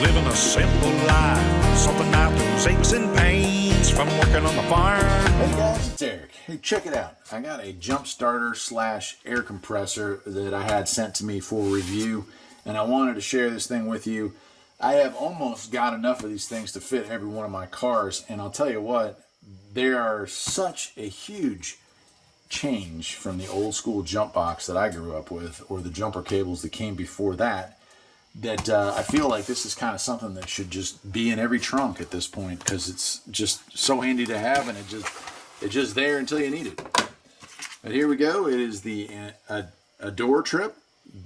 living a simple life, sorting out those aches and pains from working on the farm. Hey guys, it's Eric. Hey, check it out. I got a jump starter / air compressor that I had sent to me for review, and I wanted to share this thing with you. I have almost got enough of these things to fit every one of my cars, and I'll tell you what, they are such a huge change from the old school jump box that I grew up with, or the jumper cables that came before that, that I feel like this is kind of something that should just be in every trunk at this point, because it's just so handy to have, and it's just there until you need it. But here we go. It is the AdoreTrip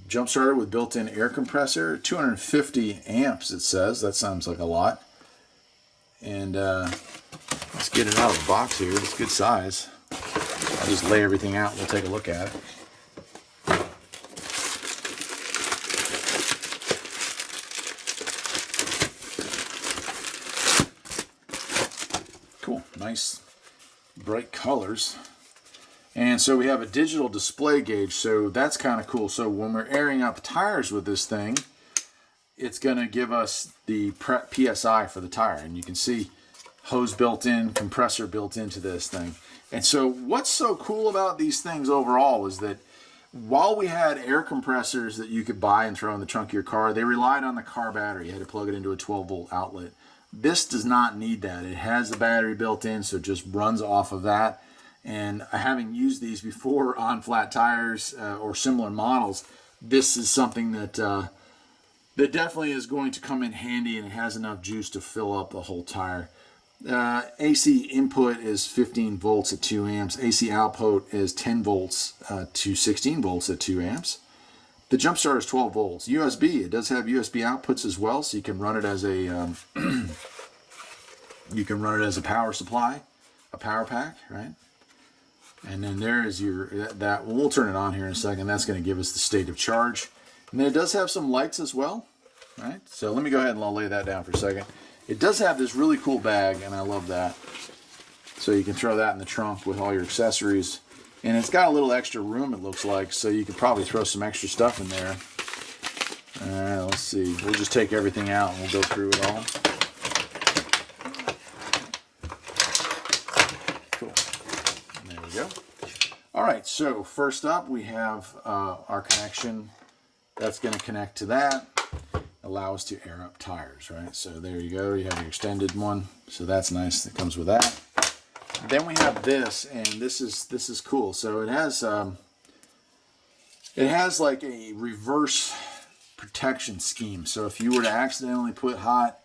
jump starter with built-in air compressor, 250 amps it says. That sounds like a lot. And let's get it out of the box here. It's a good size. I'll just lay everything out and we'll take a look at it. Cool, nice bright colors. And so we have a digital display gauge, so that's kind of cool. So when we're airing up tires with this thing, it's going to give us the PSI for the tire. And you can see hose built in, compressor built into this thing. And so what's so cool about these things overall is that while we had air compressors that you could buy and throw in the trunk of your car, they relied on the car battery. You had to plug it into a 12-volt outlet. This does not need that. It has the battery built in, so it just runs off of that. And having used these before on flat tires or similar models, this is something that that definitely is going to come in handy, and it has enough juice to fill up the whole tire. AC input is 15 volts at 2 amps. AC output is 10 volts to 16 volts at 2 amps. The jump starter is 12 volts. USB, it does have USB outputs as well, so you can run it as a you can run it as a power supply, a power pack, right? And then there is your that. We'll turn it on here in a second. That's going to give us the state of charge. And then it does have some lights as well, right? So let me go ahead and I'll lay that down for a second. It does have this really cool bag, and I love that. So you can throw that in the trunk with all your accessories. And it's got a little extra room, it looks like, so you could probably throw some extra stuff in there. All right, let's see. We'll just take everything out and we'll go through it all. Cool. There we go. All right, so first up we have our connection. That's going to connect to that. Allow us to air up tires, right? So there you go. You have your extended one, so that's nice. It comes with that. Then we have this, and this is cool. So it has like a reverse protection scheme. So if you were to accidentally put hot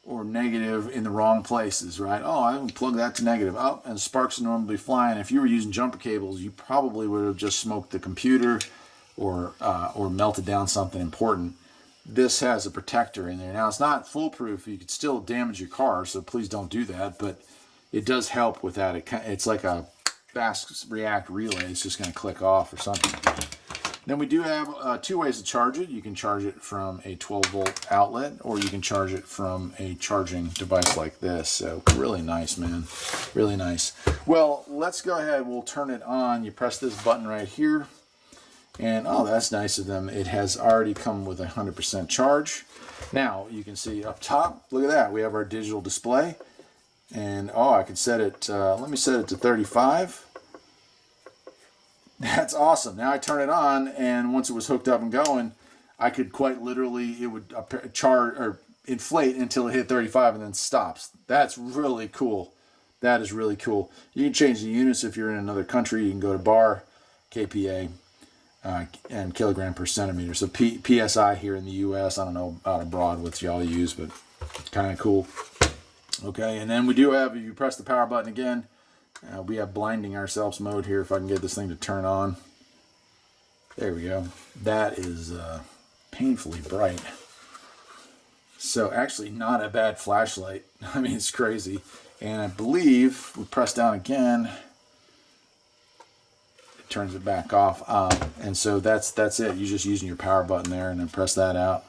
or negative in the wrong places, right? Oh, I haven't plugged that to negative. Oh, and sparks are normally flying. If you were using jumper cables, you probably would have just smoked the computer or melted down something important. This has a protector in there. Now, it's not foolproof. You could still damage your car, so please don't do that. But it does help with that. It's like a fast react relay. It's just going to click off or something. Then we do have 2 ways to charge it. You can charge it from a 12-volt outlet, or you can charge it from a charging device like this. So really nice, man. Really nice. Well, let's go ahead. We'll turn it on. You press this button right here. And oh, that's nice of them. It has already come with 100% charge. Now you can see up top, look at that. We have our digital display. And oh, I can set it, let me set it to 35. That's awesome. Now I turn it on, and once it was hooked up and going, I could quite literally, it would charge or inflate until it hit 35 and then stops. That's really cool. That is really cool. You can change the units if you're in another country. You can go to bar, kPa. And kilogram per centimeter. So PSI here in the US, I don't know out abroad what y'all use, but kind of cool. Okay, and then we do have, if you press the power button again, we have blinding ourselves mode here. If I can get this thing to turn on. There we go. That is painfully bright. So actually not a bad flashlight. I mean, it's crazy. And I believe we press down again, turns it back off, and so that's it. You're just using your power button there, and then press that out,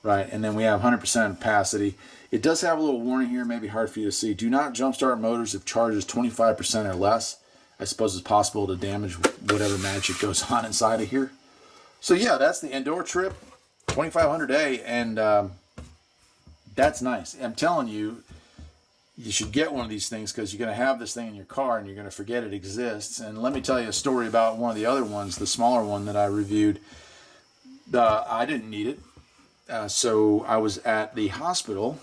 right? And then we have 100% opacity. It does have a little warning here, maybe hard for you to see. Do not jumpstart motors if charge is 25% or less. I suppose it's possible to damage whatever magic goes on inside of here. So yeah, that's the AdoreTrip 2500A, and that's nice. I'm telling you, you should get one of these things because you're going to have this thing in your car and you're going to forget it exists. And let me tell you a story about one of the other ones, the smaller one that I reviewed. I didn't need it. So I was at the hospital.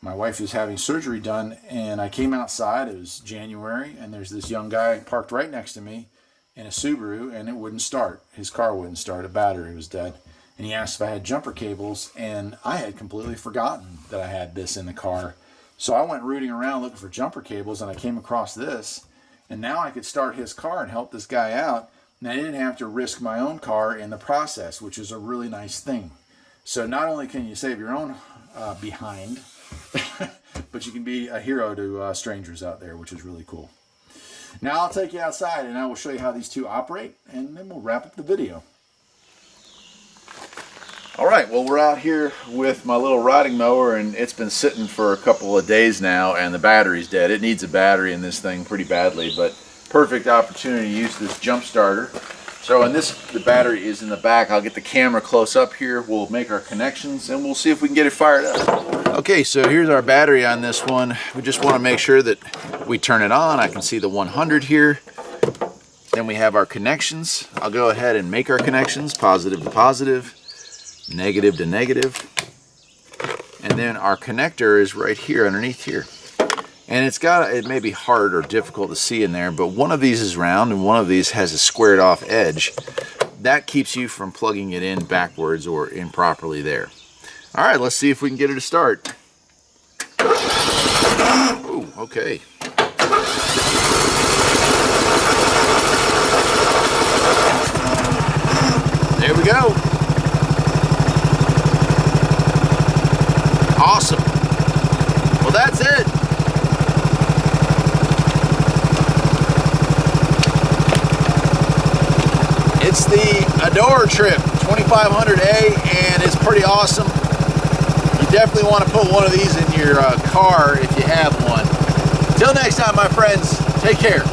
My wife was having surgery done, and I came outside. It was January, and there's this young guy parked right next to me in a Subaru, and it wouldn't start. His car wouldn't start. A battery was dead. And he asked if I had jumper cables, and I had completely forgotten that I had this in the car. So I went rooting around looking for jumper cables, and I came across this, and now I could start his car and help this guy out, and I didn't have to risk my own car in the process, which is a really nice thing. So not only can you save your own behind, but you can be a hero to strangers out there, which is really cool. Now I'll take you outside, and I will show you how these two operate, and then we'll wrap up the video. All right, well, we're out here with my little riding mower, and it's been sitting for a couple of days now, and the battery's dead. It needs a battery in this thing pretty badly, but perfect opportunity to use this jump starter. So in this, the battery is in the back. I'll get the camera close up here. We'll make our connections, and we'll see if we can get it fired up. Okay, so here's our battery on this one. We just want to make sure that we turn it on. I can see the 100 here. Then we have our connections. I'll go ahead and make our connections, positive to positive, negative to negative, and then our connector is right here underneath here, and it may be hard or difficult to see in there, but one of these is round and one of these has a squared off edge. That keeps you from plugging it in backwards or improperly there. All right, let's see if we can get it to start. Ooh, okay. There we go. Awesome. Well, that's it. It's the AdoreTrip 2500A, and it's pretty awesome. You definitely want to put one of these in your car if you have one. Till next time, my friends, take care.